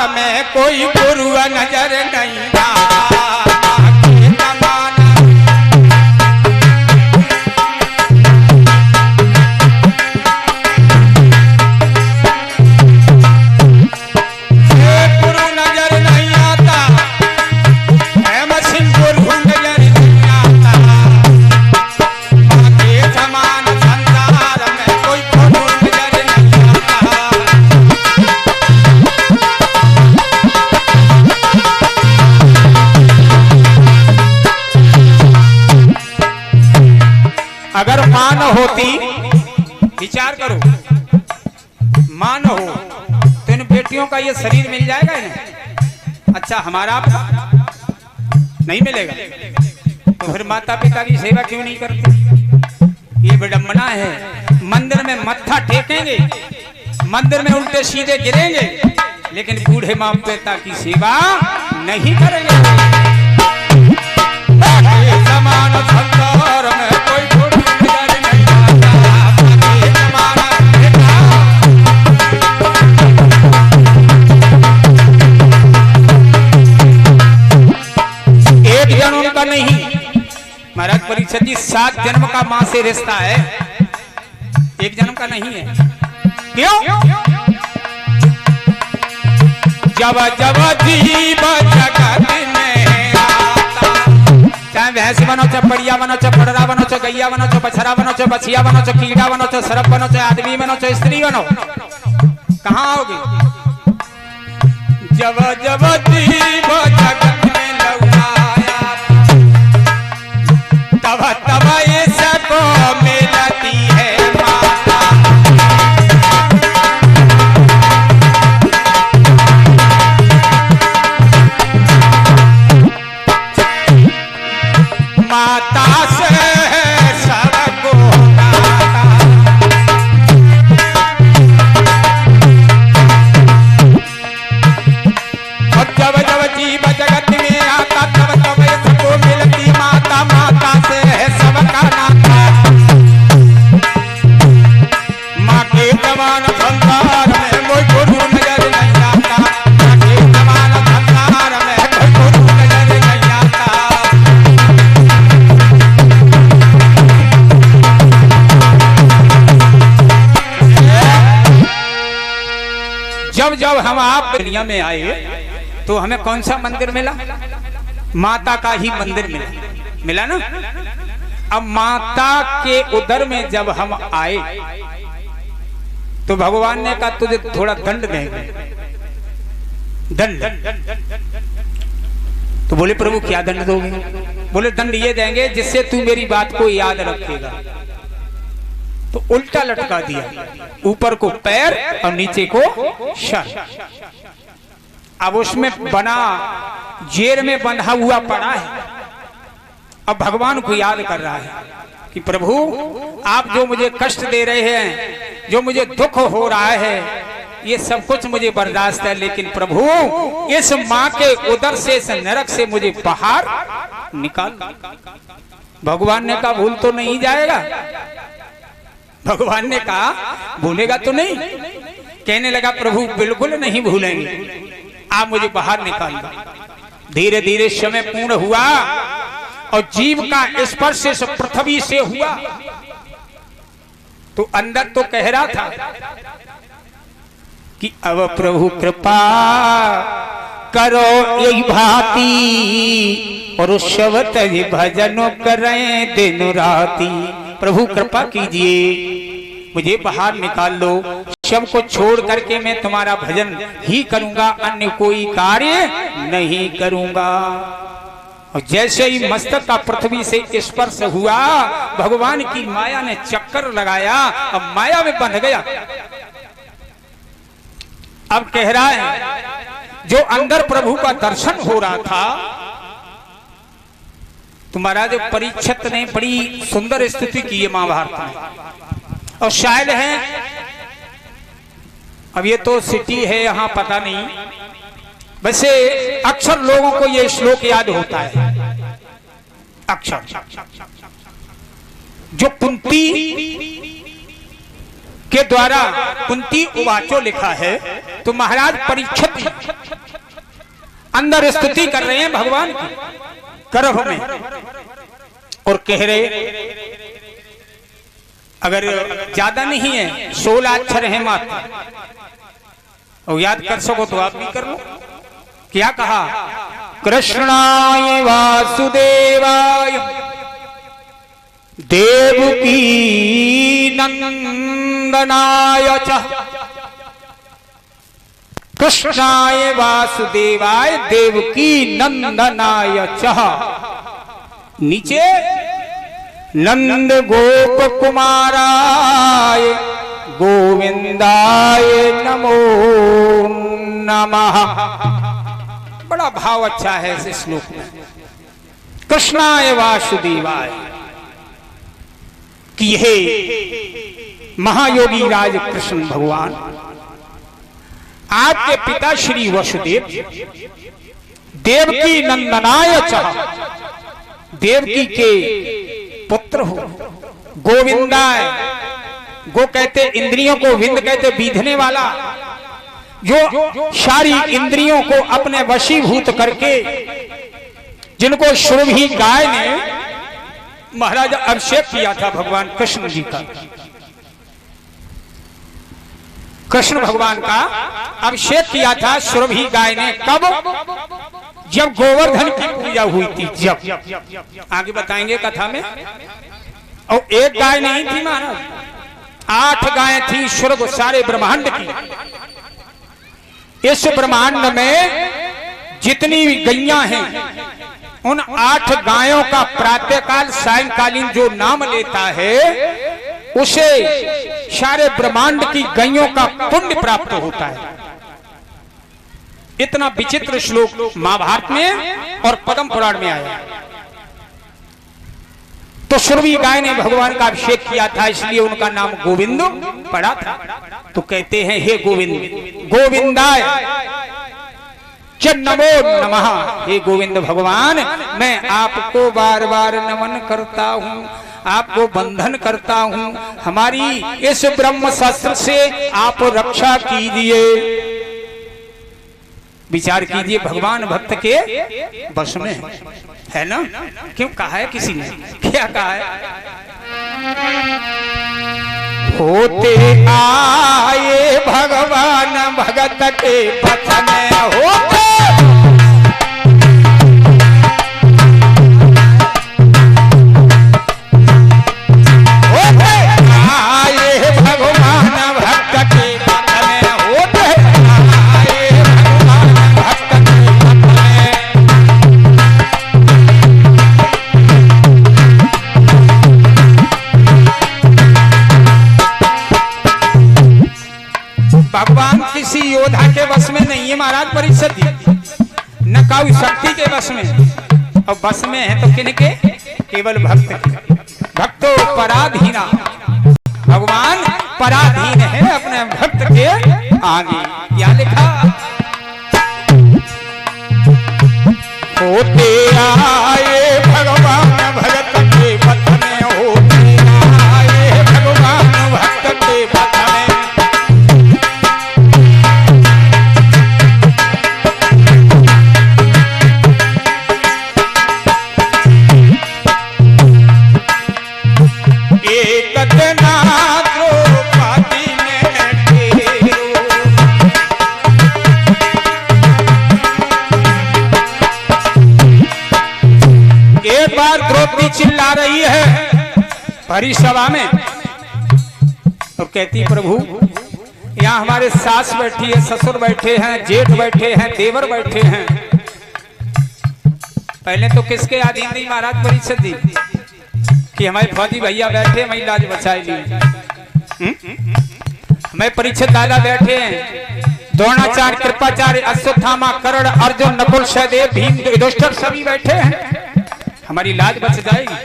में कोई गुरु नजर नहीं आता। अगर मां न होती, विचार करो, मां न हो तो इन बेटियों का ये शरीर मिल जाएगा इन्हें? अच्छा हमारा नहीं मिलेगा तो फिर माता पिता की सेवा क्यों नहीं करते? ये विडंबना है। मंदिर में मत्था टेकेंगे, मंदिर में उल्टे सीधे गिरेंगे, लेकिन बूढ़े माँ पिता की सेवा नहीं करेंगे। समान संसार में कोई का नहीं। महाराज परीक्षित जी 7 जन्म का मां से रिश्ता है, एक जन्म का नहीं है। क्यों? जब जब जीव जगत में आता, चाहे भैंस बनो, चाहे बढ़िया बनो, चाहे पड़रा बनो, चाहे गैया बनो, चाहे बछड़ा बनो, चाहे बछिया बनो, चाहे कीड़ा बनो, चाहे सरप बनो, चाहे आदमी बनो, चाहे स्त्री बनो, कहाँ आओगे? जब जब जीव जगत में तब तब इसको मिलती है माता। माता से सबको नाता, और जब जब जीव जगत में आता तब तब इसको मिलती माता। माता से है सबका नाता, माँ के समान संसार में कोई गुरु नजर नहीं आता। माँ के समान संसार में कोई गुरु नजर नहीं आता। जब जब हम आप दुनिया में आए तो हमें कौन सा मंदिर मिला? माता का ही मंदिर मिला ना। अब माता के उदर में जब हम आए तो भगवान ने कहा तुझे थोड़ा दंड देंगे। दंड? तो बोले प्रभु क्या दंड दोगे? बोले दंड ये देंगे जिससे तू मेरी बात को याद रखेगा। तो उल्टा लटका दिया, ऊपर को पैर और नीचे को सर। अब उसमें बना जेर में बंधा हुआ पड़ा है। अब भगवान को याद कर रहा है कि प्रभु आप जो मुझे कष्ट दे रहे हैं, जो मुझे दुख हो रहा है, ये सब कुछ मुझे बर्दाश्त है, लेकिन प्रभु इस माँ के उदर से, इस नरक से मुझे बाहर निकाल। भगवान ने कहा भूल तो नहीं जाएगा? भगवान ने कहा भूलेगा तो नहीं? कहने लगा प्रभु बिल्कुल नहीं भूलेंगे, आप मुझे बाहर निकाल दो। धीरे धीरे समय पूर्ण हुआ और जीव का स्पर्श इस पृथ्वी से हुआ तो अंदर तो कह रहा था कि अब प्रभु कृपा करो यही भांति और उत्सव तज भजन करें दिन राती। प्रभु कृपा कीजिए, मुझे बाहर निकाल लो, सब को छोड़ करके मैं तुम्हारा भजन ही करूंगा, अन्य कोई कार्य नहीं करूंगा। और जैसे ही मस्तक का पृथ्वी से स्पर्श हुआ, भगवान की माया ने चक्कर लगाया, अब माया में बंध गया। अब कह रहा है जो अंदर प्रभु का दर्शन हो रहा था, तुम्हारा जो परीक्षित ने बड़ी सुंदर स्तुति की है महाभारत में, और शायद है अब ये तो सिटी है यहाँ पता नहीं, वैसे अक्सर लोगों को ये श्लोक याद होता है। अक्सर जो कुंती के द्वारा कुंती उवाचो लिखा है, तो महाराज परीक्षित अंदर स्तुति कर रहे हैं भगवान की गर्भ में, और कह रहे अगर ज्यादा नहीं है 16 अक्षर है मात्र, और याद कर सको तो आप भी कर लो। क्या कहा? कृष्णाय वासुदेवाय देवकी नंदनाय च, कृष्णाय वासुदेवाय देवकी नंदनाय च, नीचे नंद गोप कुमाराय गोविंदाय नमो नमः। बड़ा भाव अच्छा है इस श्लोक में। कृष्णाय वासुदेवाय कि हे महायोगी राज कृष्ण भगवान, आपके पिता श्री वसुदेव देवकी नंदनाय च, देवकी के पुत्र हो, गोविंदाय, गो कहते इंद्रियों को, विंद कहते बीधने वाला, जो सारी इंद्रियों को अपने वशीभूत करके, जिनको सुरभि गाय ने महाराज अभिषेक किया था भगवान कृष्ण जी का, कृष्ण भगवान का अभिषेक किया था सुरभि गाय ने। कब? जब गोवर्धन की पूजा हुई थी, जब आगे बताएंगे कथा में। और एक गाय नहीं थी महाराज, 8 गायें थी स्वर्ग सारे ब्रह्मांड की। इस ब्रह्मांड में जितनी गैयां हैं, उन 8 गायों का प्रातःकाल सायंकालीन जो नाम लेता है, उसे सारे ब्रह्मांड की गैयों का पुण्य प्राप्त होता है। इतना विचित्र श्लोक महाभारत में और पद्म पुराण में आया। तो सुरभि गाय ने भगवान का अभिषेक किया था, इसलिए उनका नाम गोविंद पड़ा था। तो कहते हैं हे गोविंद, गोविंदाय च नमो नमः, हे गोविंद भगवान, मैं आपको बार बार नमन करता हूँ, आपको बंधन करता हूँ। हमारी इस ब्रह्म शस्त्र से आप रक्षा कीजिए। विचार कीजिए, भगवान भक्त के बस में है ना? क्यों कहा है किसी ने? क्या कहा है? होते आए भगवान भगत के पथ में, होते आए भगवान भक्त के पथ में, होते आए भगवान भक्त के पथ में। भगवान किसी योद्धा के बस में नहीं है महाराज परीक्षित जी, न काउ शक्ति के बस में, और बस में है तो किनके? केवल भक्त के। भक्तो पराधीना, भगवान पराधीन है अपने भक्त के आगे। क्या लिखा? होते आए भगवान भगत के पथ में, होते आए भगवान भक्त के पथ में। द्रौपदी चिल्ला रही है परिसभा में और कहती, प्रभु यहाँ हमारे सास बैठी है, ससुर बैठे हैं, जेठ बैठे हैं, देवर बैठे हैं। पहले तो किसके अधीन थी महाराज परीक्षित जी? कि हमारे फौजी भैया बैठे, मैं लाज बचाई ली। मैं परीक्षित दादा बैठे हैं, द्रोणाचार्य, कृपाचार्य, अश्वत्थामा, कर्ण, अर्जुन, नकुल, सहदेव, भीम, युधिष्ठिर सभी बैठे हैं, हमारी लाज बच जाएगी।